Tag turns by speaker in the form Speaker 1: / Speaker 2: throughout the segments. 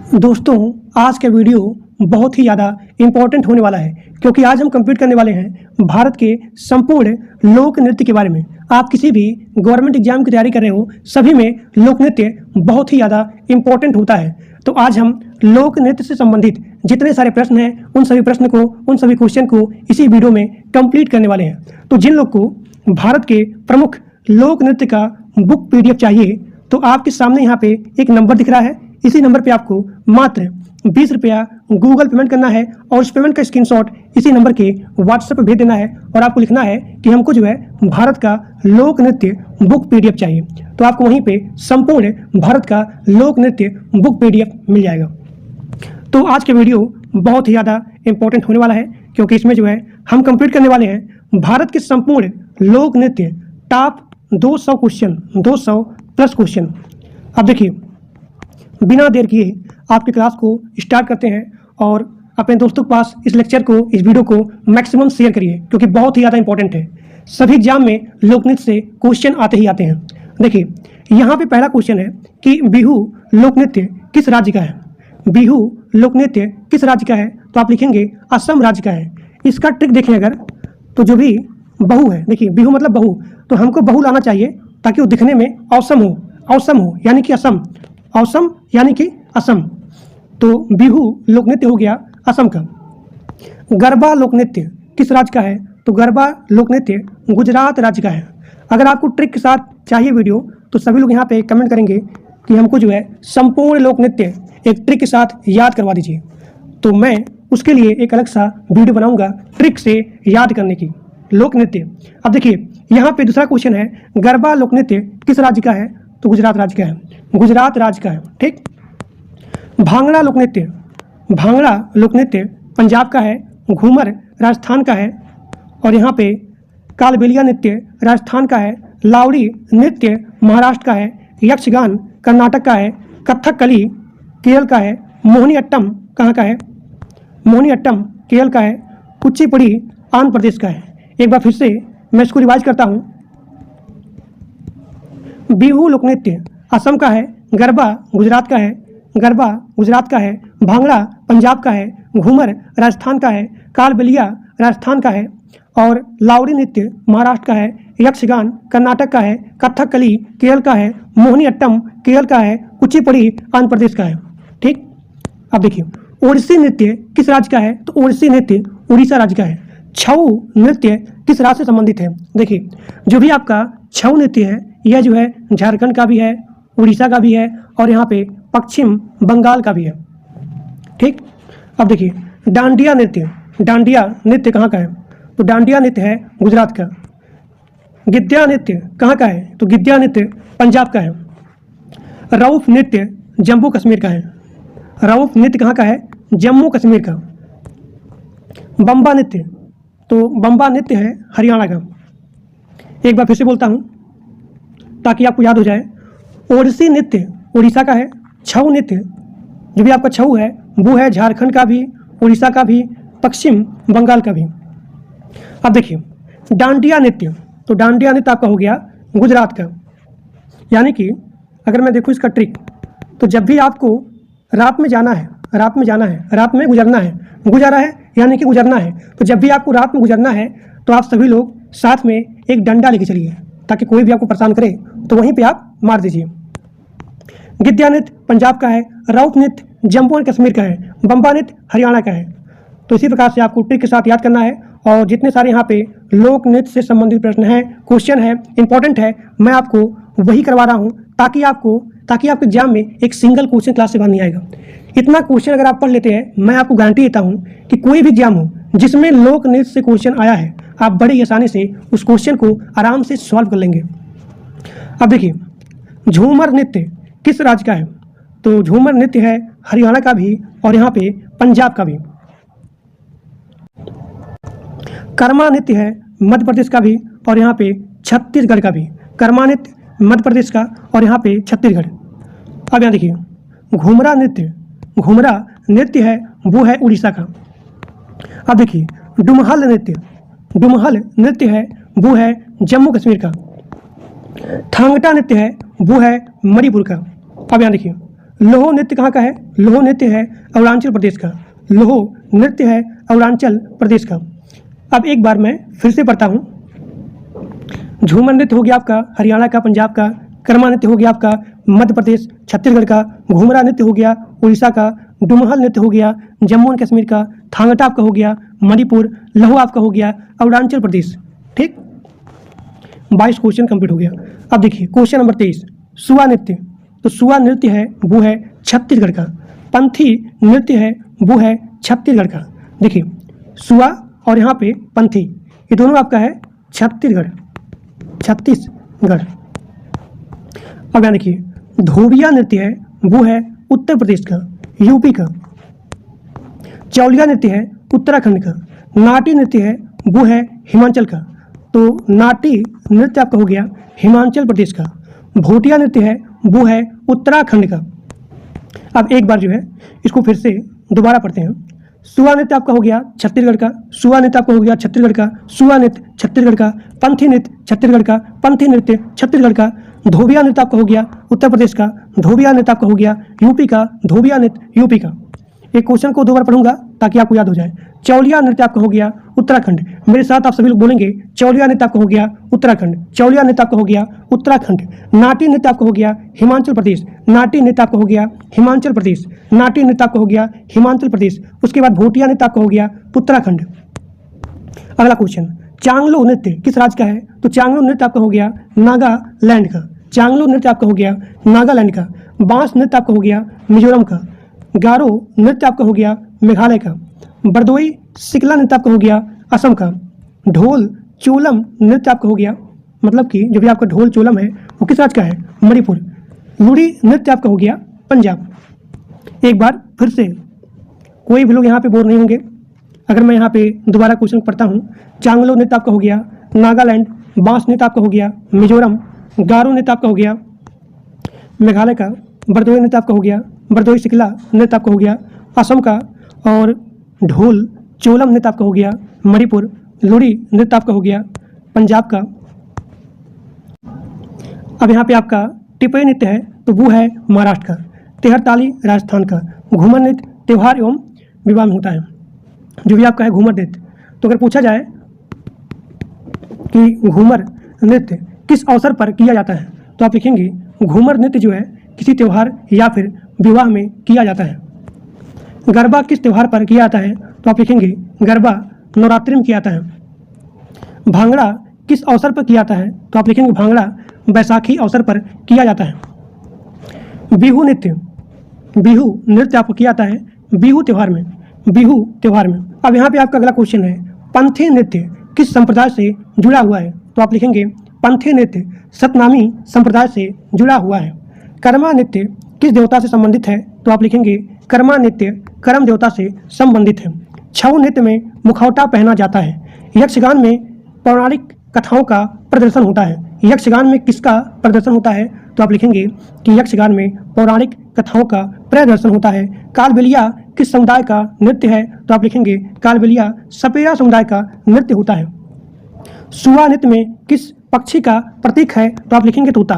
Speaker 1: दोस्तों, आज का वीडियो बहुत ही ज़्यादा इम्पोर्टेंट होने वाला है क्योंकि आज हम कंप्लीट करने वाले हैं भारत के संपूर्ण लोक नृत्य के बारे में। आप किसी भी गवर्नमेंट एग्जाम की तैयारी कर रहे हो, सभी में लोक नृत्य बहुत ही ज़्यादा इम्पोर्टेंट होता है। तो आज हम लोक नृत्य से संबंधित जितने सारे प्रश्न हैं उन सभी क्वेश्चन को इसी वीडियो में कंप्लीट करने वाले हैं। तो जिन लोग को भारत के प्रमुख लोक नृत्य का बुक PDF चाहिए तो आपके सामने यहाँ पे एक नंबर दिख रहा है। इसी नंबर पे आपको मात्र 20 रुपया गूगल पेमेंट करना है और उस पेमेंट का स्क्रीनशॉट इसी नंबर के व्हाट्सएप पे भेज देना है और आपको लिखना है कि हमको जो है भारत का लोक नृत्य बुक PDF चाहिए। तो आपको वहीं पे संपूर्ण भारत का लोक नृत्य बुक PDF मिल जाएगा। तो आज के वीडियो बहुत ही ज़्यादा इंपॉर्टेंट होने वाला है क्योंकि इसमें जो है हम कंप्लीट करने वाले हैं भारत के संपूर्ण लोक नृत्य टॉप 200 क्वेश्चन, 200 प्लस क्वेश्चन। अब देखिए, बिना देर किए आपकी क्लास को स्टार्ट करते हैं और अपने दोस्तों के पास इस लेक्चर को, इस वीडियो को मैक्सिमम शेयर करिए क्योंकि बहुत ही ज़्यादा इंपॉर्टेंट है। सभी एग्जाम में लोक नृत्य से क्वेश्चन आते ही आते हैं। देखिए, यहाँ पे पहला क्वेश्चन है कि बिहू लोक नृत्य किस राज्य का है। बिहू लोक नृत्य किस राज्य का है तो आप लिखेंगे असम राज्य का है। इसका ट्रिक देखें अगर, तो जो भी बहू है, देखिए बिहू मतलब बहू, तो हमको बहू लाना चाहिए ताकि वो दिखने में औसम हो यानी कि असम, औसम यानी कि असम। तो बिहू लोक नृत्य हो गया असम का। गरबा लोक नृत्य किस राज्य का है तो गरबा लोक नृत्य गुजरात राज्य का है। अगर आपको ट्रिक के साथ चाहिए वीडियो तो सभी लोग यहाँ पे कमेंट करेंगे कि हमको जो है संपूर्ण लोक नृत्य एक ट्रिक के साथ याद करवा दीजिए, तो मैं उसके लिए एक अलग सा वीडियो बनाऊंगा ट्रिक से याद करने की लोक नृत्य। अब देखिए, यहाँ पे दूसरा क्वेश्चन है गरबा लोक नृत्य किस राज्य का है तो गुजरात राज्य का है, गुजरात राज्य का है। ठीक। भांगड़ा लोक नृत्य, भांगड़ा लोक नृत्य पंजाब का है, घूमर राजस्थान का है और यहाँ पे कालबेलिया नृत्य राजस्थान का है, लावड़ी नृत्य महाराष्ट्र का है, यक्षगान कर्नाटक का है, कथकली केरल का है, मोहिनी अट्टम कहाँ का है, मोहिनी अट्टम केरल का है, कुचिपुड़ी आंध्र प्रदेश का है। एक बार फिर से मैं इसको रिवाइज करता हूँ। बिहू लोक नृत्य असम का है, गरबा गुजरात का है, गरबा गुजरात का है, भांगड़ा पंजाब का है, घूमर राजस्थान का है, कालबेलिया राजस्थान का है और लावड़ी नृत्य महाराष्ट्र का है, यक्षगान कर्नाटक का है, कथकली केरल का है, मोहिनी अट्टम केरल का है, कुचिपुड़ी आंध्र प्रदेश का है। ठीक। अब देखिए, ओडिसी नृत्य किस राज्य का है तो ओडिसी नृत्य उड़ीसा राज्य का है। छऊ नृत्य किस राज्य से संबंधित है। देखिए, जो भी आपका छऊ नृत्य है यह जो है झारखंड का भी है, उड़ीसा का भी है और यहाँ पे पश्चिम बंगाल का भी है। ठीक। अब देखिए, डांडिया नृत्य, डांडिया नृत्य कहाँ का है तो डांडिया नृत्य है गुजरात का। गिद्या नृत्य कहाँ का है तो गिद्या नृत्य पंजाब का है। रऊफ नृत्य जम्मू कश्मीर का है, रऊफ नृत्य कहाँ का है जम्मू कश्मीर का। बम्बा नृत्य, तो बम्बा नृत्य है हरियाणा का। एक बार फिर से बोलता हूँ ताकि आपको याद हो जाए। ओडिसी नृत्य उड़ीसा का है, छऊ नृत्य जो भी आपका छऊ है वो है झारखंड का भी, उड़ीसा का भी, पश्चिम बंगाल का भी। अब देखिए, डांडिया नृत्य, तो डांडिया नृत्य आपका हो गया गुजरात का। यानी कि अगर मैं देखूँ इसका ट्रिक, तो जब भी आपको रात में जाना है, रात में गुजरना है, गुजारा है यानी कि गुजरना है, तो जब भी आपको रात में गुजरना है तो आप सभी लोग साथ में एक डंडा लेके चलिए ताकि कोई भी आपको परेशान करे तो वहीं पे आप मार दीजिए। गिद्या नृत्य पंजाब का है, रऊफ नृत्य जम्मू एंड कश्मीर का है, बम्बा नृत्य हरियाणा का है। तो इसी प्रकार से आपको ट्रिक के साथ याद करना है और जितने सारे यहाँ पे लोक नृत्य से संबंधित प्रश्न हैं, क्वेश्चन है, इंपॉर्टेंट है, मैं आपको वही करवा रहा हूँ ताकि आपके एग्जाम में एक सिंगल क्वेश्चन क्लास से बाहर नहीं आएगा। इतना क्वेश्चन अगर आप पढ़ लेते हैं, मैं आपको गारंटी देता हूँ कि कोई भी एग्जाम हो जिसमें लोक नृत्य से क्वेश्चन आया है, आप बड़ी आसानी से उस क्वेश्चन को आराम से सॉल्व कर लेंगे। अब देखिए, झूमर नृत्य किस राज्य का है तो झूमर नृत्य है हरियाणा का भी और यहाँ पे पंजाब का भी। कर्मा नृत्य है मध्य प्रदेश का भी और यहाँ पे छत्तीसगढ़ का भी। कर्मा नृत्य मध्य प्रदेश का और यहाँ पे छत्तीसगढ़। अब यहाँ देखिए, घुमरा नृत्य है वो है उड़ीसा का। अब देखिए, डुमहल नृत्य है वो है जम्मू कश्मीर का। थांगटा नृत्य है वो है मणिपुर का। अब यहाँ देखिए, लोह नृत्य कहाँ का है? लोह नृत्य है अरुणाचल प्रदेश का। लोह नृत्य है अरुणाचल प्रदेश का। अब एक बार मैं फिर से पढ़ता हूँ। झूमर नृत्य हो गया आपका हरियाणा का, पंजाब का। कर्मा नृत्य हो गया आपका मध्य प्रदेश, छत्तीसगढ़ का। घूमरा नृत्य हो गया उड़ीसा का। डुमहल नृत्य हो गया जम्मू एंड कश्मीर का। थांगटा आपका हो गया मणिपुर। लहो आपका हो गया अरुणाचल प्रदेश। ठीक, 22 क्वेश्चन कंप्लीट हो गया। अब देखिए क्वेश्चन नंबर 23, सुआ नृत्य। तो सुआ नृत्य है वो है छत्तीसगढ़ का। पंथी नृत्य है वो है छत्तीसगढ़ का। देखिए सुआ और यहाँ पे पंथी, ये दोनों आपका है छत्तीसगढ़। अब यहाँ देखिए धोबिया नृत्य है वो है उत्तर प्रदेश का, यूपी का। चौलिया नृत्य है उत्तराखंड का। नाटी नृत्य है वो है हिमाचल का। तो नाटी नृत्य आपका हो गया हिमाचल प्रदेश का। भोटिया नृत्य है वो है उत्तराखंड का। अब एक बार जो है इसको फिर से दोबारा पढ़ते हैं। सुआ नृत्य आपका हो गया छत्तीसगढ़ का। सुआ नृत्य आपका हो गया छत्तीसगढ़ का। सुआ नृत्य छत्तीसगढ़ का। पंथी नृत्य छत्तीसगढ़ का। पंथी नृत्य छत्तीसगढ़ का। धोबिया नृत्य आपका हो गया उत्तर प्रदेश का। धोबिया नृत्य आपका हो गया यूपी का। धोबिया नृत्य यूपी का। एक क्वेश्चन को दो बार पढ़ूंगा ताकि आपको याद हो जाए। चौलिया नृत्य आपका हो गया उत्तराखंड। मेरे साथ आप सभी लोग बोलेंगे चौलिया नृत्य आपका हो गया उत्तराखंड। चौलिया नृत्य आपका हो गया उत्तराखंड। नाटी नृत्य आपका हो गया हिमाचल प्रदेश। नाटी नृत्य आपका हो गया हिमाचल प्रदेश। नाटी नृत्य आपका हो गया हिमाचल प्रदेश। उसके बाद भोटिया नृत्य आपका हो गया उत्तराखंड। अगला क्वेश्चन, चांगलो नृत्य किस राज्य का है? तो चांगलो नृत्य आपका हो गया नागालैंड का। चांगलो नृत्य आपका हो गया नागालैंड का। बांस नृत्य आपका हो गया मिजोरम का। गारो नृत्य आपका हो गया मेघालय का। बरदोई सिकला नृत्य आपका हो गया असम का। ढोल चोलम नृत्य आपका हो गया, मतलब कि जो भी आपका ढोल चोलम है वो किस राज्य का है? मणिपुर। लुड़ी नृत्य आपका हो गया पंजाब। एक बार फिर से, कोई भी लोग यहाँ पे बोर नहीं होंगे अगर मैं यहाँ पे दोबारा क्वेश्चन पढ़ता हूँ। चांगलो नृत्य आपका हो गया नागालैंड। बांस नृत्य आपका हो गया मिजोरम। गारो नृत्य आपका हो गया मेघालय का। बरदोई नृत्य आपका हो गया, बरदोई सिकला नृत्य आपका हो गया असम का। और ढोल चोलम नृत्य आपका हो गया मणिपुर। लुड़ी नृत्य आपका हो गया पंजाब का। अब यहाँ पे आपका टिपई नृत्य है तो वो है महाराष्ट्र का। तेहरताली राजस्थान का। घूमर नृत्य त्यौहार एवं विवाह में होता है, जो भी आपका है घूमर नृत्य। तो अगर पूछा जाए कि घूमर नृत्य किस अवसर पर किया जाता है तो आप लिखेंगे घूमर नृत्य जो है किसी त्यौहार या फिर विवाह में किया जाता है। गरबा किस त्यौहार पर किया जाता है तो आप लिखेंगे गरबा नवरात्रि में किया जाता है। भांगड़ा किस अवसर पर किया जाता है तो आप लिखेंगे भांगड़ा बैसाखी अवसर पर किया जाता है। बिहू नृत्य आपको किया जाता है बिहू त्यौहार में। बिहू त्यौहार में। अब यहाँ पे आपका अगला क्वेश्चन है, पंथी नृत्य किस संप्रदाय से जुड़ा हुआ है तो आप लिखेंगे पंथी नृत्य सतनामी संप्रदाय से जुड़ा हुआ है। कर्मा नृत्य किस देवता से संबंधित है तो आप लिखेंगे कर्मा नृत्य कर्म देवता से संबंधित है। छऊ नृत्य में मुखौटा पहना जाता है। यक्षगान में पौराणिक कथाओं का प्रदर्शन होता है। यक्षगान में किसका प्रदर्शन होता है तो आप लिखेंगे कि यक्षगान में पौराणिक कथाओं का प्रदर्शन होता है। कालबेलिया किस समुदाय का नृत्य है तो आप लिखेंगे कालबेलिया सपेरा समुदाय का नृत्य होता है। सुआ नृत्य में किस पक्षी का प्रतीक है तो आप लिखेंगे तोता।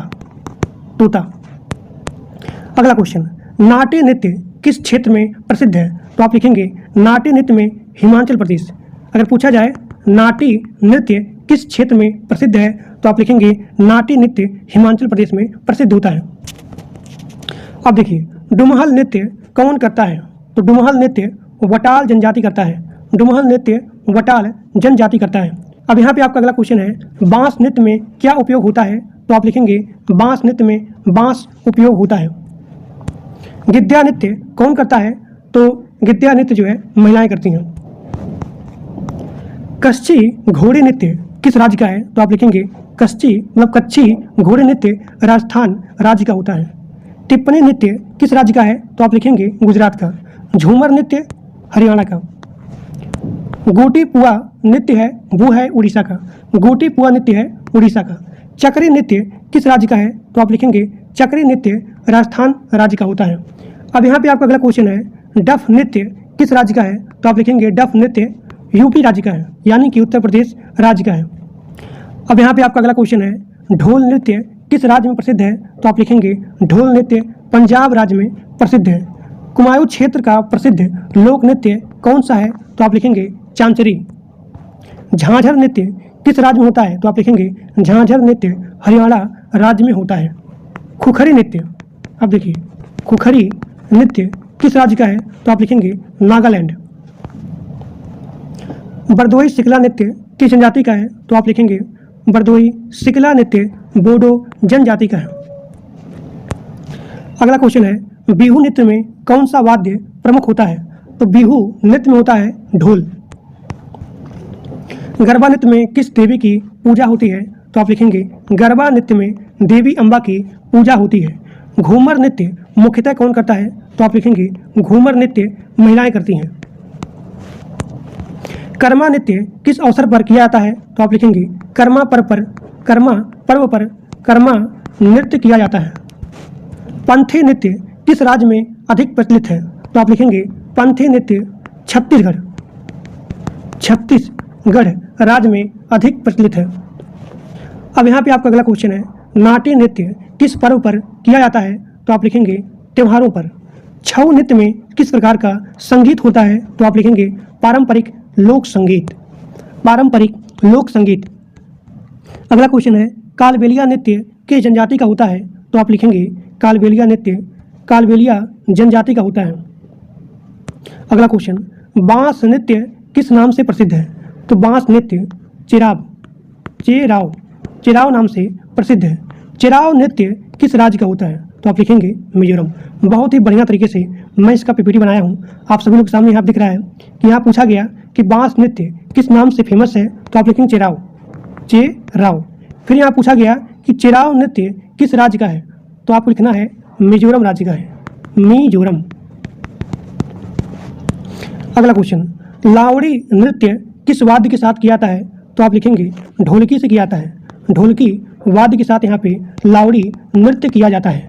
Speaker 1: अगला क्वेश्चन, नाट्य नृत्य किस क्षेत्र में प्रसिद्ध है तो आप लिखेंगे नाट्य नृत्य में हिमाचल प्रदेश। अगर पूछा जाए नाट्य नृत्य किस क्षेत्र में प्रसिद्ध है तो आप लिखेंगे नाट्य नृत्य हिमाचल प्रदेश में प्रसिद्ध होता है। अब देखिए डुमहल नृत्य कौन करता है तो डुमहल नृत्य वटाल जनजाति करता है। डुमहल नृत्य वटाल जनजाति करता है। अब यहाँ पे आपका अगला क्वेश्चन है, बांस नृत्य में क्या उपयोग होता है तो आप लिखेंगे बांस नृत्य में बांस उपयोग होता है। गिद्या नृत्य कौन करता है तो गिद्या नृत्य जो है महिलाएं करती हैं। कच्छी घोड़े नृत्य किस राज्य का है तो आप लिखेंगे कच्छी घोड़े नृत्य राजस्थान राज्य का होता है। टिप्पणी नृत्य किस राज्य का है तो आप लिखेंगे गुजरात का। झूमर नृत्य हरियाणा का। गोटी पुआ नृत्य है वो है उड़ीसा का। गोटी पुआ नृत्य है उड़ीसा का। चक्री नृत्य किस राज्य का है तो आप लिखेंगे चक्री नृत्य राजस्थान राज्य का होता है। अब यहाँ पे आपका अगला क्वेश्चन है, डफ नृत्य किस राज्य का है तो आप लिखेंगे डफ नृत्य यूपी राज्य का है, यानी कि उत्तर प्रदेश राज्य का है। अब यहाँ पे आपका अगला क्वेश्चन है, ढोल नृत्य किस राज्य में प्रसिद्ध है तो आप लिखेंगे ढोल नृत्य पंजाब राज्य में प्रसिद्ध है। कुमाऊं क्षेत्र का प्रसिद्ध लोक नृत्य कौन सा है? तो आप लिखेंगे चांचरी। झांझर नृत्य किस राज्य में होता है? तो आप लिखेंगे झांझर नृत्य हरियाणा राज्य में होता है। खुखरी नृत्य, अब देखिए खुखरी नृत्य किस राज्य का है? तो आप लिखेंगे नागालैंड। बरदोई सिकला नृत्य किस जनजाति का है? तो आप लिखेंगे बरदोई सिकला नृत्य बोडो जनजाति का है। अगला क्वेश्चन है, बिहू नृत्य में कौन सा वाद्य प्रमुख होता है? तो बिहू नृत्य में होता है ढोल। गरबा नृत्य में किस देवी की पूजा होती है? तो आप लिखेंगे गरबा नृत्य में देवी अम्बा की पूजा होती है। घूमर नृत्य मुख्यतः कौन करता है? तो आप लिखेंगे घूमर नृत्य महिलाएं करती हैं। कर्मा नृत्य किस अवसर पर किया जाता है? तो आप लिखेंगे कर्मा पर्व पर कर्मा नृत्य किया जाता है। पंथी नृत्य किस राज्य में अधिक प्रचलित है? तो आप लिखेंगे पंथी नृत्य छत्तीसगढ़ राज्य में अधिक प्रचलित है। अब यहाँ पे आपका अगला क्वेश्चन है, नाट्य नृत्य किस पर्व पर किया जाता है? तो आप लिखेंगे त्योहारों पर। छऊ नृत्य में किस प्रकार का संगीत होता है? तो आप लिखेंगे पारंपरिक लोक संगीत। अगला क्वेश्चन है, कालबेलिया नृत्य किस जनजाति का होता है? तो आप लिखेंगे कालबेलिया नृत्य कालबेलिया जनजाति का होता है। अगला क्वेश्चन, बांस नृत्य किस नाम से प्रसिद्ध है? तो बांस नृत्य चेराव नाम से प्रसिद्ध है। चेराव नृत्य किस राज्य का होता है? तो आप लिखेंगे मिजोरम। बहुत ही बढ़िया तरीके से मैं इसका पीपीटी बनाया हूँ, आप सभी लोग के सामने यहाँ दिख रहा है कि यहाँ पूछा गया कि बांस नृत्य किस नाम से फेमस है? तो आप लिखेंगे चेराव। फिर यहाँ पूछा गया कि चेराव नृत्य किस राज्य का है? तो आपको लिखना है मिजोरम राज्य का है, मिजोरम। अगला क्वेश्चन, लावड़ी नृत्य किस वाद्य के साथ किया जाता है? तो आप लिखेंगे ढोलकी से किया जाता है। ढोलकी वाद्य के साथ यहाँ पे लावड़ी नृत्य किया जाता है।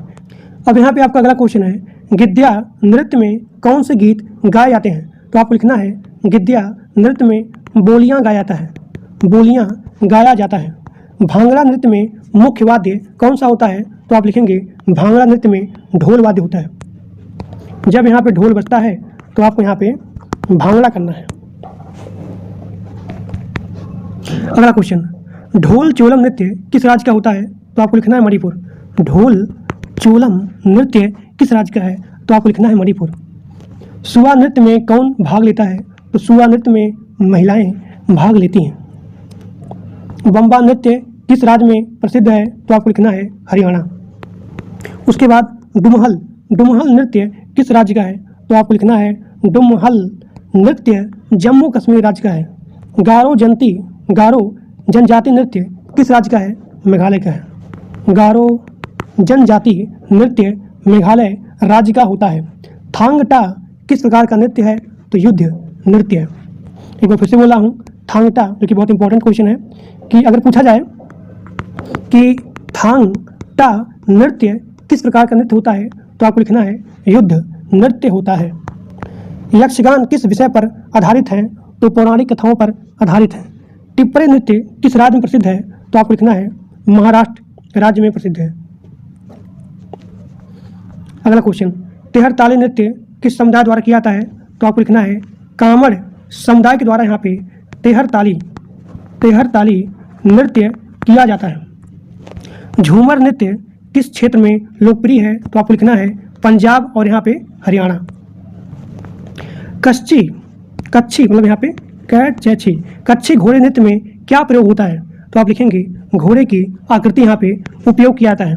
Speaker 1: अब यहाँ पे आपका अगला क्वेश्चन है, गिद्या नृत्य में कौन से गीत गाए जाते हैं? तो आपको लिखना है गिद्या नृत्य में बोलियाँ गाया जाता है। भांगड़ा नृत्य में मुख्य वाद्य कौन सा होता है? तो आप लिखेंगे भांगड़ा नृत्य में ढोल वाद्य होता है। जब यहाँ पे ढोल बजता है तो आपको यहाँ पे भांगड़ा करना है। अगला क्वेश्चन, ढोल चोलम नृत्य किस राज्य का होता है? तो आपको लिखना है मणिपुर। ढोल चोलम नृत्य किस राज्य का है? तो आपको लिखना है मणिपुर। सुआ नृत्य में कौन भाग लेता है? तो सुआ नृत्य में महिलाएं भाग लेती हैं। बम्बा नृत्य किस राज्य में प्रसिद्ध है? तो आपको लिखना है हरियाणा। उसके बाद डुमहल नृत्य किस राज्य का है? तो आपको लिखना है डुमहल नृत्य जम्मू कश्मीर राज्य का है। गारो जनजाति नृत्य किस राज्य का है? मेघालय का है। गारो जनजाति नृत्य मेघालय राज्य का होता है। थांग टा किस प्रकार का नृत्य है? तो युद्ध नृत्य है। एक बार फिर से बोला हूँ, थांग टा, जो कि बहुत इंपॉर्टेंट क्वेश्चन है कि अगर पूछा जाए कि थांग टा नृत्य किस प्रकार का नृत्य होता है? तो आपको लिखना है युद्ध नृत्य होता है। यक्षगान किस विषय पर आधारित है? तो पौराणिक कथाओं पर आधारित है। टिप्पणी नृत्य किस राज्य में प्रसिद्ध है? तो आपको लिखना है महाराष्ट्र राज्य में प्रसिद्ध है। अगला क्वेश्चन, तेहर ताली नृत्य किस समुदाय द्वारा किया जाता है? तो आपको लिखना है कामड़ समुदाय के द्वारा यहाँ पे तेहर ताली नृत्य किया जाता है। झूमर नृत्य किस क्षेत्र में लोकप्रिय है? तो आपको लिखना है पंजाब और यहाँ पे हरियाणा। कच्छी मतलब यहाँ पे कच्छी घोड़े नृत्य में क्या प्रयोग होता है? तो आप लिखेंगे घोड़े की आकृति यहाँ पे उपयोग किया जाता है।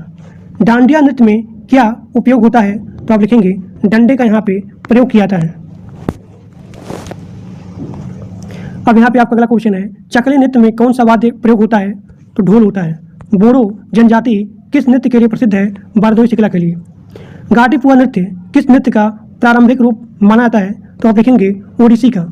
Speaker 1: डांडिया नृत्य में क्या उपयोग होता है? तो आप लिखेंगे डंडे का यहाँ पे प्रयोग किया जाता है। अब यहाँ पे आपका अगला क्वेश्चन है, चकली नृत्य में कौन सा वाद्य प्रयोग होता है? तो ढोल होता है। बोरो जनजाति किस नृत्य के लिए प्रसिद्ध है? बारदोई सिकला के लिए। गाटीपुआ नृत्य किस नृत्य का प्रारंभिक रूप माना जाता है? तो आप लिखेंगे ओडिसी का।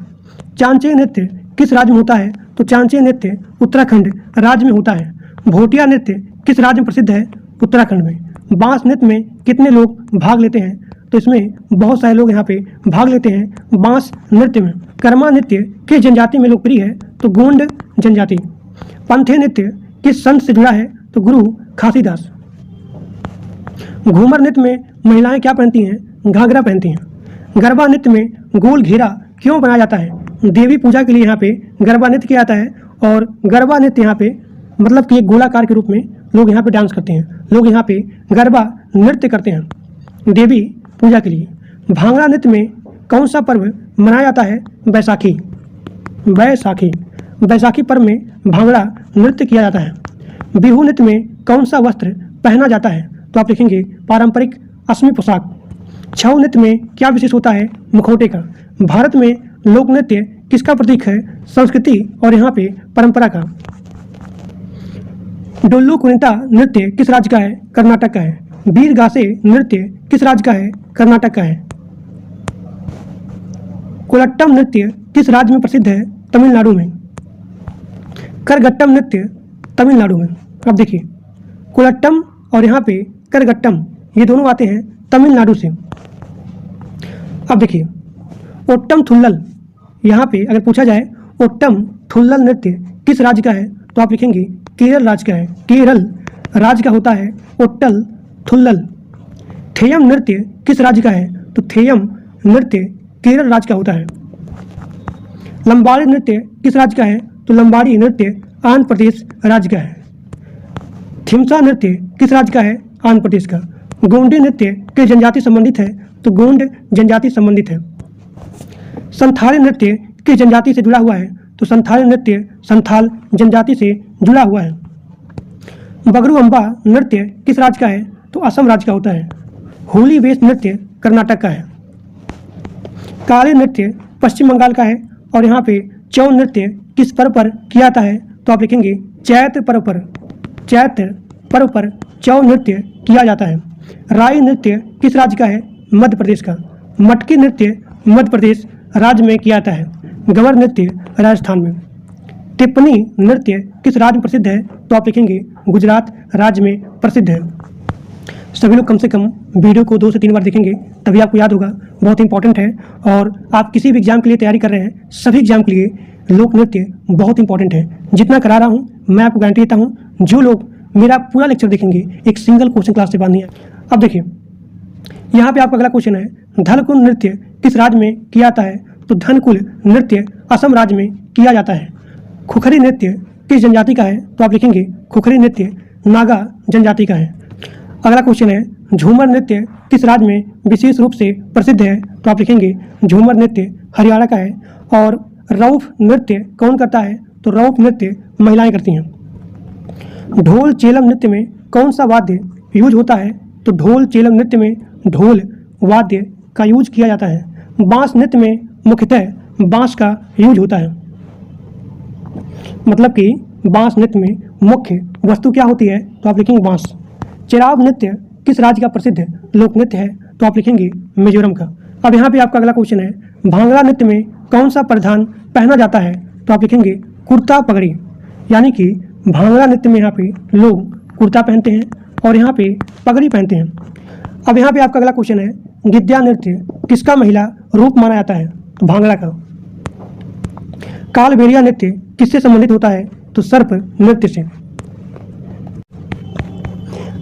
Speaker 1: चांचे नृत्य किस राज्य में होता है? तो चांचे नृत्य उत्तराखंड राज्य में होता है। भोटिया नृत्य किस राज्य में प्रसिद्ध है? उत्तराखंड में। बांस नृत्य में कितने लोग भाग लेते हैं? तो इसमें बहुत सारे लोग यहाँ पे भाग लेते हैं बांस नृत्य में। कर्मा नृत्य किस जनजाति में लोकप्रिय है? तो गोंड जनजाति। पंथे नृत्य किस संत से जुड़ा है? तो गुरु घासीदास। घूमर नृत्य में महिलाएं क्या पहनती हैं? घाघरा पहनती हैं। गरबा नृत्य में गोल घेरा क्यों बनाया जाता है? देवी पूजा के लिए यहाँ पे गरबा नृत्य किया जाता है और गरबा नृत्य यहाँ पे मतलब कि एक गोलाकार के रूप में लोग यहाँ पे डांस करते हैं, लोग यहाँ पे गरबा नृत्य करते हैं देवी पूजा के लिए। भांगड़ा नृत्य में कौन सा पर्व मनाया जाता है? बैसाखी। बैसाखी बैसाखी पर्व में भांगड़ा नृत्य किया जाता है। बिहू नृत्य में कौन सा वस्त्र पहना जाता है? तो आप लिखेंगे पारंपरिक असमी पोशाक। छऊ नृत्य में क्या विशेष होता है? मुखौटे का। भारत में लोक नृत्य किसका प्रतीक है? संस्कृति और यहाँ पे परंपरा का। डोल्लू कुनिता नृत्य किस राज्य का है? कर्नाटक का है। वीर गासे नृत्य किस राज्य का है? कर्नाटक का है। कोलट्टम नृत्य किस राज्य में प्रसिद्ध है? तमिलनाडु में। करगट्टम नृत्य तमिलनाडु में। अब देखिए कोलट्टम और यहाँ पे करगट्टम ये दोनों आते हैं तमिलनाडु से। अब देखिए ओट्टम थुल्लल, यहाँ पे अगर पूछा जाए ओट्टम थुल्लल नृत्य किस राज्य का है? तो आप लिखेंगे केरल राज्य का है। केरल राज्य का होता है ओट्टल थुल्लल। थेयम नृत्य किस राज्य का है? तो थेयम नृत्य केरल राज्य का होता है। लंबाड़ी नृत्य किस राज्य का है? तो लंबाड़ी नृत्य आंध्र प्रदेश राज्य का है। थिमसा नृत्य किस राज्य का है? आंध्र प्रदेश का। गोंडी नृत्य किस जनजाति संबंधित है? तो गोंड जनजाति संबंधित है। संथाली नृत्य किस जनजाति से जुड़ा हुआ है? तो संथाली नृत्य संथाल जनजाति से जुड़ा हुआ है। बगरू अम्बा नृत्य किस राज्य का है? तो असम राज्य का होता है। होली वेश नृत्य कर्नाटक का है। काली नृत्य पश्चिम बंगाल का है और यहाँ पे छऊ नृत्य किस पर्व पर किया जाता है? तो आप लिखेंगे चैत्र पर्व पर। चैत्र पर्व पर छऊ नृत्य किया जाता है। राई नृत्य किस राज्य का है? मध्य प्रदेश का। मटकी नृत्य मध्य प्रदेश राज्य में किया जाता है। गवर नृत्य राजस्थान में। टिप्पणी नृत्य किस राज्य में प्रसिद्ध है? तो आप लिखेंगे गुजरात राज्य में प्रसिद्ध है। सभी लोग कम से कम वीडियो को 2 से 3 बार देखेंगे तभी आपको याद होगा, बहुत इंपॉर्टेंट है। और आप किसी भी एग्जाम के लिए तैयारी कर रहे हैं, सभी एग्जाम के लिए लोक नृत्य बहुत इंपॉर्टेंट है। जितना करा रहा हूँ मैं आपको गारंटी देता हूँ, जो लोग मेरा पूरा लेक्चर देखेंगे एक सिंगल क्वेश्चन क्लास से बात नहीं है। अब देखिए यहाँ पे आपका अगला क्वेश्चन है, धनकुल नृत्य किस राज्य में किया जाता है? तो धनकुल नृत्य असम राज्य में किया जाता है। खुखरी नृत्य किस जनजाति का है? तो आप लिखेंगे खुखरी नृत्य नागा जनजाति का है। अगला क्वेश्चन है, झूमर नृत्य किस राज्य में विशेष रूप से प्रसिद्ध है? तो आप लिखेंगे झूमर नृत्य हरियाणा का है। और रऊफ नृत्य कौन करता है? तो रऊफ नृत्य महिलाएं करती हैं। ढोल चेलम नृत्य में कौन सा वाद्य यूज होता है? तो ढोल चेलम नृत्य में ढोल वाद्य का यूज किया जाता है। बांस नृत्य में मुख्यतः बांस का यूज होता है। मतलब कि बांस नृत्य में मुख्य वस्तु क्या होती है? तो आप लिखेंगे बांस। चिराव नृत्य किस राज्य का प्रसिद्ध लोक नृत्य है? तो आप लिखेंगे मिजोरम का। अब यहाँ पे आपका अगला क्वेश्चन है, भांगड़ा नृत्य में कौन सा परिधान पहना जाता है? तो आप लिखेंगे कुर्ता पगड़ी। यानी कि भांगड़ा नृत्य में यहाँ पे लोग कुर्ता पहनते हैं और यहाँ पे पगड़ी पहनते हैं। अब यहाँ पे आपका अगला क्वेश्चन है, गिद्दा नृत्य किसका महिला रूप माना जाता है? तो भांगड़ा का। कालबेलिया नृत्य किससे संबंधित होता है? तो सर्प नृत्य से।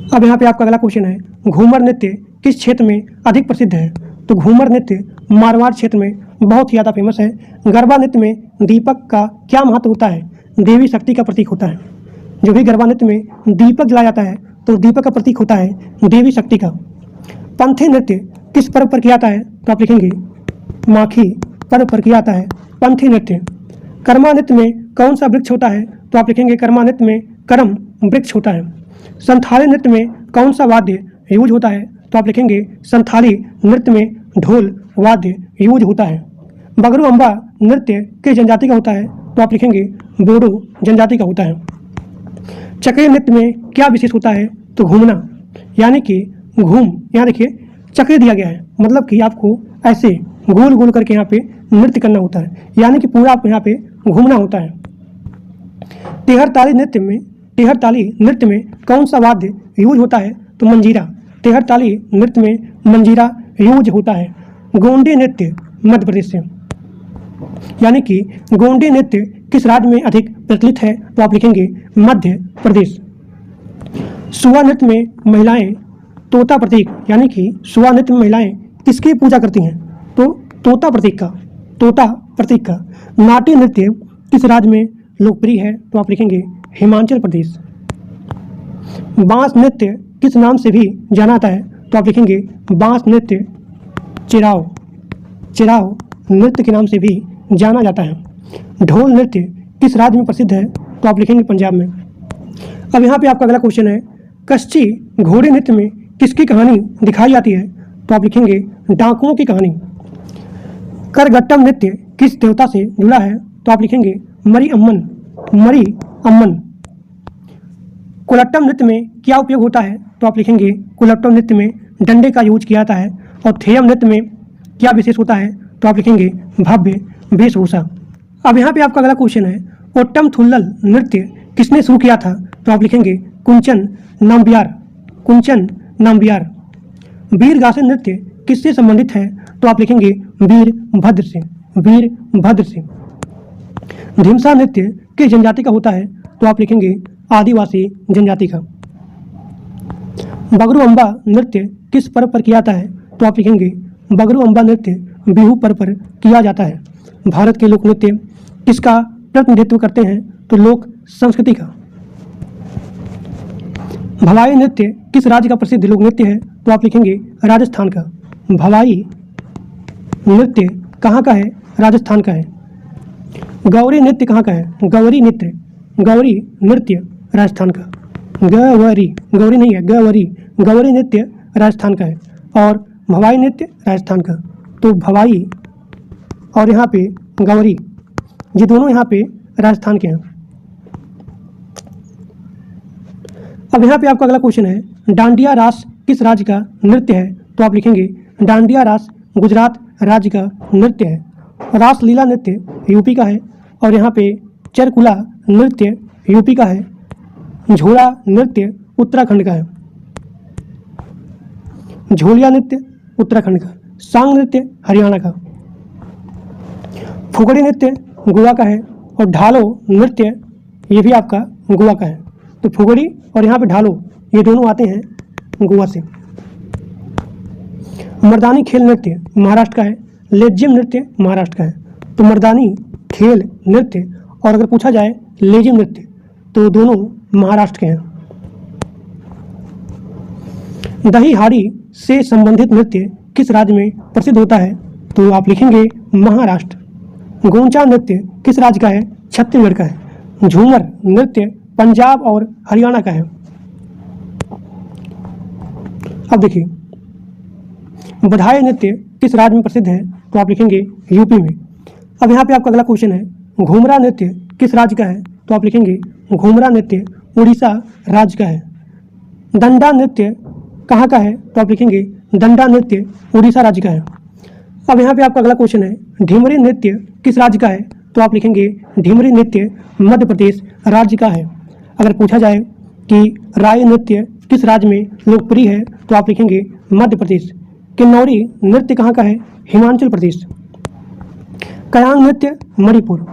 Speaker 1: अब यहाँ पे आपका अगला क्वेश्चन है, घूमर नृत्य किस क्षेत्र में अधिक प्रसिद्ध है? तो घूमर नृत्य मारवाड़ क्षेत्र में बहुत ही ज़्यादा फेमस है। गरबा नृत्य में दीपक का क्या महत्व होता है? देवी शक्ति का प्रतीक होता है। जो भी गरबा नृत्य में दीपक जलाया जाता है तो दीपक का प्रतीक होता है देवी शक्ति का। पंथी नृत्य किस पर्व पर किया जाता है? तो आप लिखेंगे माखी पर्व पर किया जाता है पंथी नृत्य। कर्मा नृत्य में कौन सा वृक्ष होता है? तो आप लिखेंगे कर्मा नृत्य में करम वृक्ष होता है। संथाली नृत्य में कौन सा वाद्य यूज होता है? तो आप लिखेंगे संथाली नृत्य में ढोल वाद्य यूज होता है। बगरू अम्बा नृत्य किस जनजाति का होता है? तो आप लिखेंगे बोडो जनजाति का होता है। चक्री नृत्य में क्या विशेष होता है? तो घूमना। यानी कि घूम, यहाँ देखिए चक्री दिया गया है, मतलब कि आपको ऐसे गोल गोल करके यहाँ पे नृत्य करना होता है, यानी कि पूरा आपको यहाँ पे घूमना होता है। तेहरताली नृत्य में कौन सा वाद्य यूज होता है? तो मंजीरा। तेहरताली नृत्य में मंजीरा यूज होता है। गोंडी नृत्य मध्य प्रदेश से। यानी कि गोंडी नृत्य किस राज्य में अधिक प्रचलित है? तो आप लिखेंगे मध्य प्रदेश। सुआ नृत्य में महिलाएं तोता प्रतीक यानी कि सुआ नृत्य में महिलाएं किसकी पूजा करती हैं? तो तोता प्रतीक का, तोता प्रतीक का। नाट्य नृत्य किस राज्य में लोकप्रिय है? तो आप लिखेंगे हिमाचल प्रदेश। बांस नृत्य किस नाम से भी जाना जाता है? तो आप लिखेंगे बांस नृत्य चिराव, चिराव नृत्य के नाम से भी जाना जाता है। ढोल नृत्य किस राज्य में प्रसिद्ध है? तो आप लिखेंगे पंजाब में। अब यहाँ पे आपका अगला क्वेश्चन है, कच्छी घोड़े नृत्य में किसकी कहानी दिखाई जाती है? तो आप लिखेंगे डाकुओं की कहानी। करगट्टम नृत्य किस देवता से जुड़ा है? तो आप लिखेंगे मरी अम्मन, मरी अम्मन। कुलट्टम नृत्य में क्या उपयोग होता है? तो आप लिखेंगे कुलट्टम नृत्य में डंडे का यूज किया जाता है। और थेयम नृत्य में क्या विशेष होता है? तो आप लिखेंगे भव्य वेशभूषा। अब यहाँ पे आपका अगला क्वेश्चन है, ओट्टम थुल्लल नृत्य किसने शुरू किया था? तो आप लिखेंगे कुंचन नाम्बियार, कुंचन नाम्बियार। वीरगासन नृत्य किससे संबंधित है? तो आप लिखेंगे वीरभद्र से, वीरभद्र से। ढिमसा नृत्य किस जनजाति का होता है? तो आप लिखेंगे आदिवासी जनजाति का। बगरू अम्बा नृत्य किस पर्व पर किया जाता है? तो आप लिखेंगे बगरू अम्बा नृत्य बिहू पर्व पर किया जाता है। भारत के लोक नृत्य किसका प्रतिनिधित्व करते हैं? तो लोक संस्कृति का। भवाई नृत्य किस राज्य का प्रसिद्ध लोक नृत्य है? तो आप लिखेंगे राजस्थान का। भवाई नृत्य कहाँ का है? राजस्थान का है। गौरी नृत्य कहाँ का है? गौरी नृत्य, गौरी नृत्य राजस्थान का। गौरी, गौरी नहीं है, गौरी, गौरी नृत्य राजस्थान का है। और भवाई नृत्य राजस्थान का। तो भवाई और यहाँ पे गौरी, ये दोनों यहाँ पे राजस्थान के हैं। अब यहाँ पे आपका अगला क्वेश्चन है, डांडिया रास किस राज्य का नृत्य है? तो आप लिखेंगे डांडिया रास गुजरात राज्य का नृत्य है। रास लीला नृत्य यूपी का है। और यहाँ पे चरकुला नृत्य यूपी का है। झोला नृत्य उत्तराखंड का है। झोलिया नृत्य उत्तराखंड का। सांग नृत्य हरियाणा का। फुगड़ी नृत्य गोवा का है। और ढालो नृत्य ये भी आपका गोवा का है। तो फुगड़ी और यहाँ पे ढालो ये दोनों आते हैं गोवा से। मर्दानी खेल नृत्य महाराष्ट्र का है। लेजिम नृत्य महाराष्ट्र का है। तो मर्दानी खेल नृत्य और अगर पूछा जाए लेजिम नृत्य तो दोनों महाराष्ट्र के हैं। दही हाड़ी से संबंधित नृत्य किस राज्य में प्रसिद्ध होता है? तो आप लिखेंगे महाराष्ट्र। गोंचा नृत्य किस राज्य का है? छत्तीसगढ़ का है। झूमर नृत्य पंजाब और हरियाणा का है। अब देखिए, बधाई नृत्य किस राज्य में प्रसिद्ध है? तो आप लिखेंगे यूपी में। अब यहाँ पे आपका अगला क्वेश्चन है, घूमरा नृत्य किस राज्य का है? तो आप लिखेंगे घूमरा नृत्य उड़ीसा राज्य का है। दंडा नृत्य कहाँ का है? तो आप लिखेंगे दंडा नृत्य उड़ीसा राज्य का है। अब यहाँ पे आपका अगला क्वेश्चन है, ढिमरी नृत्य किस राज्य का है? तो आप लिखेंगे ढिमरी नृत्य मध्य प्रदेश राज्य का है। अगर पूछा जाए कि राय नृत्य किस राज्य में लोकप्रिय है? तो आप लिखेंगे मध्य प्रदेश। किन्नौरी नृत्य कहाँ का है? हिमाचल प्रदेश। कयांग नृत्य मणिपुर।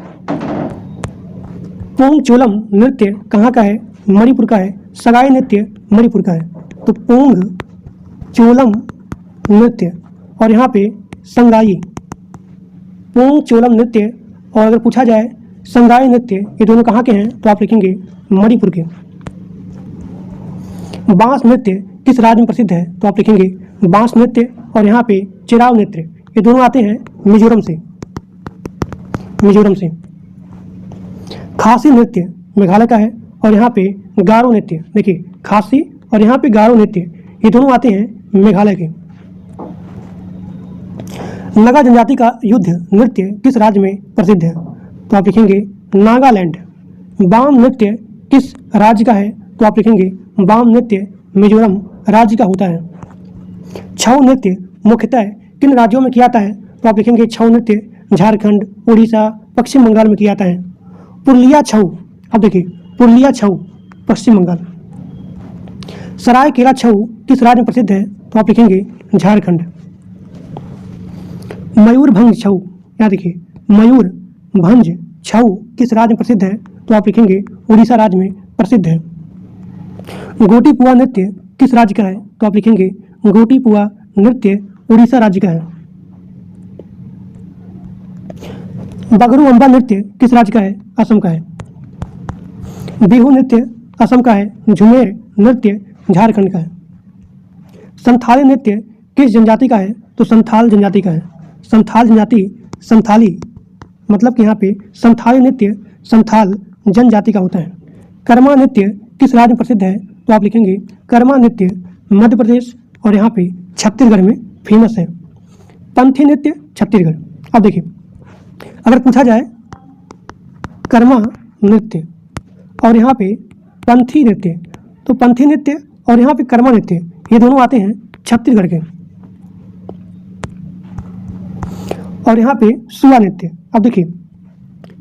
Speaker 1: पोंग चोलम नृत्य कहाँ का है? मणिपुर का है। सगाई नृत्य मणिपुर का है। तो पोंग चोलम नृत्य और यहाँ पे संगाई, पोंग चोलम नृत्य और अगर पूछा जाए संगाई नृत्य ये दोनों कहाँ के हैं? तो आप लिखेंगे मणिपुर के। बांस नृत्य किस राज्य में प्रसिद्ध है? तो आप लिखेंगे बांस नृत्य और यहाँ पे चिराव नृत्य ये दोनों आते हैं मिजोरम से, मिजोरम से। खासी नृत्य मेघालय का है। और यहाँ पे गारो नृत्य, देखिए खासी और यहाँ पे गारो नृत्य ये दोनों आते हैं मेघालय के। नगा जनजाति का युद्ध नृत्य किस राज्य में प्रसिद्ध है? तो आप लिखेंगे नागालैंड। बाम नृत्य किस राज्य का है? तो आप लिखेंगे बाम नृत्य मिजोरम राज्य का होता है। छऊ नृत्य मुख्यतः किन राज्यों में किया जाता है? तो आप लिखेंगे छऊ नृत्य झारखंड, उड़ीसा, पश्चिम बंगाल में किया जाता है। पुरलिया छऊ, अब देखिए पुरलिया छऊ पश्चिम बंगाल। सरायकेला छऊ किस राज्य में प्रसिद्ध है? तो आप लिखेंगे झारखंड। मयूरभंज छऊ, यहाँ देखिए मयूरभंज छऊ किस राज्य में प्रसिद्ध है? तो आप लिखेंगे उड़ीसा राज्य में प्रसिद्ध है। गोटी पुआ नृत्य किस राज्य का है? तो आप लिखेंगे गोटीपुआ नृत्य उड़ीसा राज्य का है। बगरू अम्बा नृत्य किस राज्य का है? असम का है। बिहू नृत्य असम का है। झुमेर नृत्य झारखंड का है। संथाली नृत्य किस जनजाति का है? तो संथाल जनजाति का है। संथाल जनजाति, संथाली मतलब कि यहाँ पे संथाली नृत्य संथाल जनजाति का होता है। कर्मा नृत्य किस राज्य में प्रसिद्ध है? तो आप लिखेंगे कर्मा नृत्य मध्य प्रदेश और यहाँ पे छत्तीसगढ़ में फेमस है। पंथी नृत्य छत्तीसगढ़। अब देखिए, अगर पूछा जाए कर्मा नृत्य और यहाँ पे पंथी नृत्य, तो पंथी नृत्य और यहाँ पे कर्मा नृत्य ये दोनों आते हैं छत्तीसगढ़ के। और यहाँ पे सुआ नृत्य, अब देखिए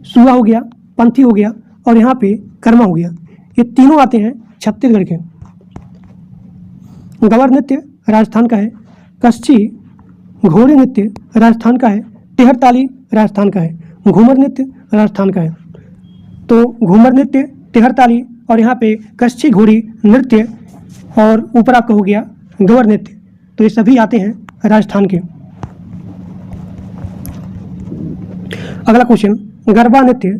Speaker 1: सुआ हो गया, पंथी हो गया और यहाँ पे कर्मा हो गया, ये तीनों आते हैं छत्तीसगढ़ के। गवर नृत्य राजस्थान का है। कच्छी घोड़ी नृत्य राजस्थान का है। टेहर ताली राजस्थान का है। घूमर नृत्य राजस्थान का है। तो घूमर नृत्य, टेहर ताली और यहाँ पे कच्छी घोड़ी नृत्य और ऊपर आपका हो गया गवर नृत्य, तो ये सभी आते हैं राजस्थान के। अगला क्वेश्चन, गरबा नृत्य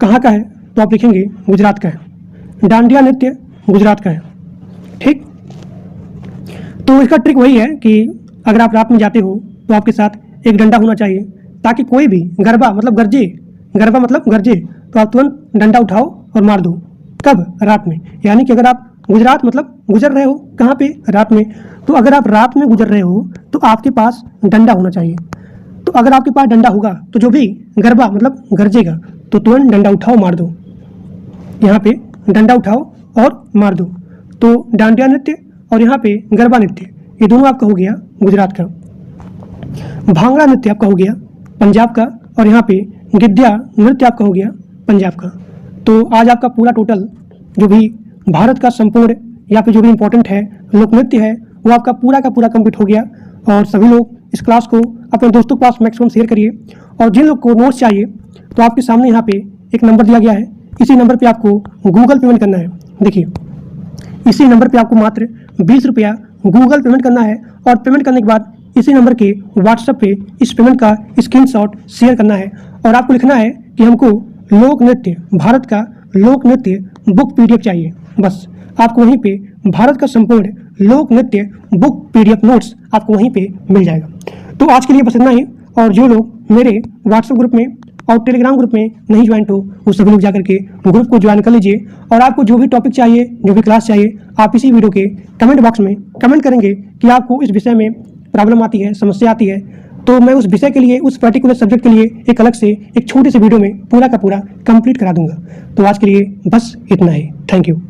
Speaker 1: कहाँ का है? तो आप लिखेंगे गुजरात का है। डांडिया नृत्य गुजरात का है। ठीक, तो इसका ट्रिक वही है कि अगर आप रात में जाते हो तो आपके साथ एक डंडा होना चाहिए, ताकि कोई भी गरबा मतलब गरजे, गरबा मतलब गरजे, तो आप तुरंत डंडा उठाओ और मार दो। कब? रात में। यानी कि अगर आप गुजरात मतलब गुजर रहे हो कहाँ पे? रात में। तो अगर आप रात में गुजर रहे हो तो आपके पास डंडा होना चाहिए। तो अगर आपके पास डंडा होगा तो जो भी गरबा मतलब गरजेगा तो तुरंत डंडा उठाओ मार दो। यहाँ पे डंडा उठाओ और मार दो। तो डांडिया नृत्य और यहाँ पे गरबा नृत्य ये दोनों आपका हो गया गुजरात का। भांगड़ा नृत्य आपका हो गया पंजाब का और यहाँ पे गिद्धिया नृत्य आपका हो गया पंजाब का। तो आज आपका पूरा टोटल जो भी भारत का संपूर्ण या फिर जो भी इम्पोर्टेंट है लोक नृत्य है वो आपका पूरा का पूरा कंप्लीट हो गया। और सभी लोग इस क्लास को अपने दोस्तों के पास मैक्सिमम शेयर करिए। और जिन लोग को नोट्स चाहिए तो आपके सामने यहाँ पे एक नंबर दिया गया है, इसी नंबर पे आपको गूगल पेमेंट करना है। देखिए, इसी नंबर पे आपको मात्र 20 रुपया गूगल पेमेंट करना है और पेमेंट करने के बाद इसी नंबर के व्हाट्सएप पे इस पेमेंट का स्क्रीनशॉट शेयर करना है। और आपको लिखना है कि हमको लोक नृत्य, भारत का लोक नृत्य बुक PDF चाहिए। बस आपको वहीं पे भारत का संपूर्ण लोक नृत्य बुक PDF नोट्स आपको वहीं पे मिल जाएगा। तो आज के लिए बस इतना ही। और जो लोग मेरे व्हाट्सएप ग्रुप में और टेलीग्राम ग्रुप में नहीं ज्वाइन हो वो सभी लोग जाकर के ग्रुप को ज्वाइन कर लीजिए। और आपको जो भी टॉपिक चाहिए, जो भी क्लास चाहिए, आप इसी वीडियो के कमेंट बॉक्स में कमेंट करेंगे कि आपको इस विषय में प्रॉब्लम आती है, समस्या आती है, तो मैं उस विषय के लिए, उस पर्टिकुलर सब्जेक्ट के लिए एक अलग से एक छोटे से वीडियो में पूरा का पूरा कंप्लीट करा दूंगा। तो आज के लिए बस इतना ही। Thank you.